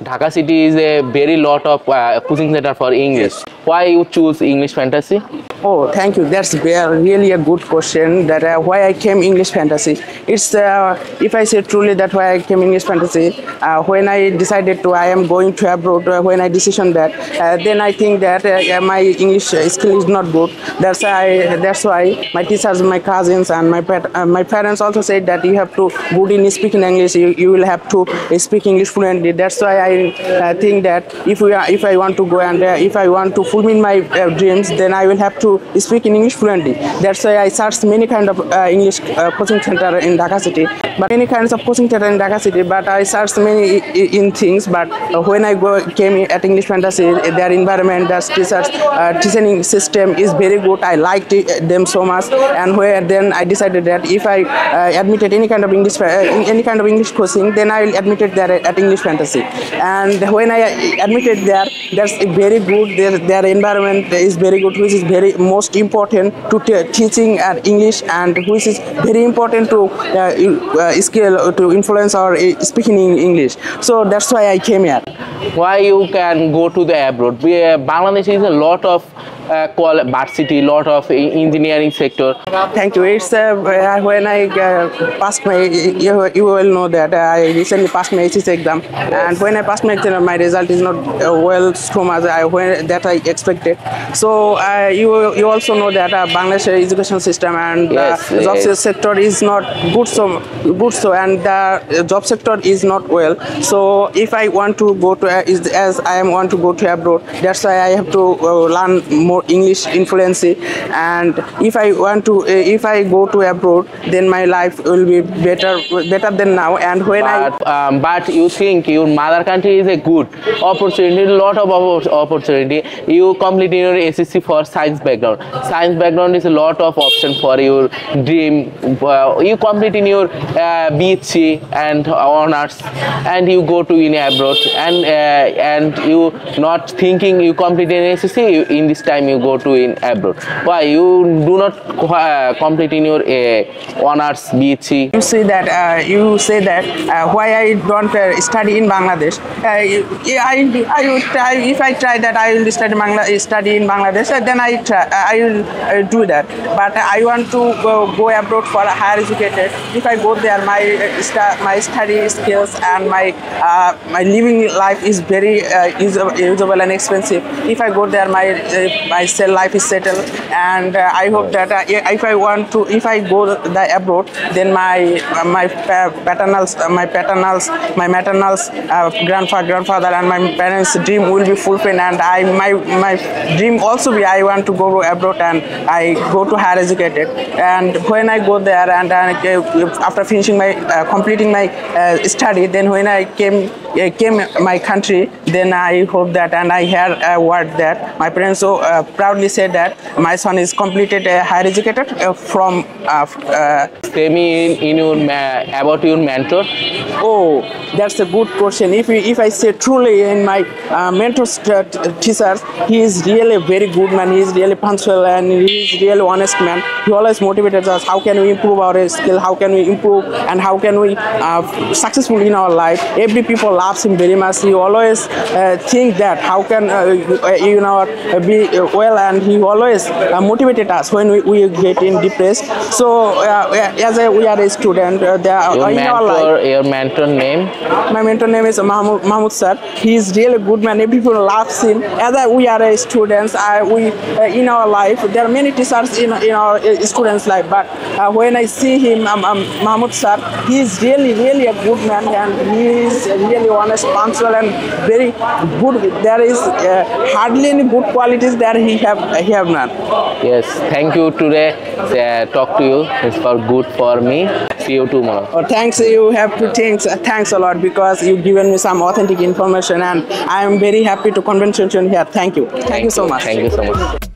Dhaka city is a very lot of coaching center for English. Why you choose English Fantasy? Oh, thank you. That's really a good question. That why I came English Fantasy. It's if I say truly that why I came English Fantasy. When I decided I am going to abroad. When I decision that, then I think that my English skill is not good. That's why my teachers, my cousins, and my parents also said that you have to good in speaking English. You will have to speak English fluently. That's why I think that if I want to go and if I want to fulfill my dreams, then I will have to speak in English fluently. That's why I searched many kind of English coaching center in Dhaka city. But many kinds of coaching center in Dhaka city. But I searched many in things. But when I came at English Fantasy, their environment, their teachers, teaching system is very good. I liked them so much. And then I decided that if I admitted any kind of English coaching, then I will admit it there at English Fantasy. And when I admitted there, that's very good. Their environment is very good, which is very most important to teaching English, and which is very important to skill to influence or speaking in English. So that's why I came here. Why you can go to the abroad? Bangladesh is a lot of varsity, lot of engineering sector. Thank you. It's when I passed my, you will know that I recently passed my HSC exam, and when I passed my exam, my result is not well so much that I expected. So you also know that Bangladesh education system and job sector is not good so and the job sector is not well. So if I want to go to as I want to go to abroad, that's why I have to learn more English influency. And if I go to abroad, then my life will be better than now. And when but you think your mother country is a good opportunity, lot of opportunity. You complete your SSC for science background. Science background is a lot of option for your dream. You complete in your BSc and honors, and you go to in abroad, and you not thinking you complete in SSC. In this time you go to in abroad. Why you do not complete in your honors BSc? You say that why I don't study in Bangladesh. I would try, if I try that I will study in Bangladesh, then I will do that. But I want to go abroad for higher educated. If I go there, my study skills and my living life is very usable and expensive. If I go there, my life is settled. And I hope that if I go abroad, then my maternals, grandfather, and my parents' dream will be fulfilled. And my dream also be I want to go abroad and I go to higher educated. And when I go there and after finishing completing my study, then when I came my country, then I hope that, and I heard a word that my parents so proudly said that my son is completed higher educated from. Tell me about your mentor. Oh, that's a good question. If I say truly in my mentor's teachers, he is really a very good man. He is really punctual and he is really honest man. He always motivated us. How can we improve our skill? How can we improve and how can we successful in our life? Every people loves him very much. He always think that how can be well, and he always motivated us when we get in depressed. So as we are a student, your mentor name? My mentor name is Mahmoud sir. He is really good man. People loves him. As we are a students, in our life there are many teachers in our students' life. But when I see him, Mahmoud sir, he is really a good man, and he is really honest, punctual, and very good. There is hardly any good qualities that he have none. Yes, thank you today. Talk to you. It's for good for me. See you tomorrow. Oh, thanks. You have to thanks a lot because you've given me some authentic information, and I am very happy to conversation here. Thank you. Thank you so much. Thank you so much.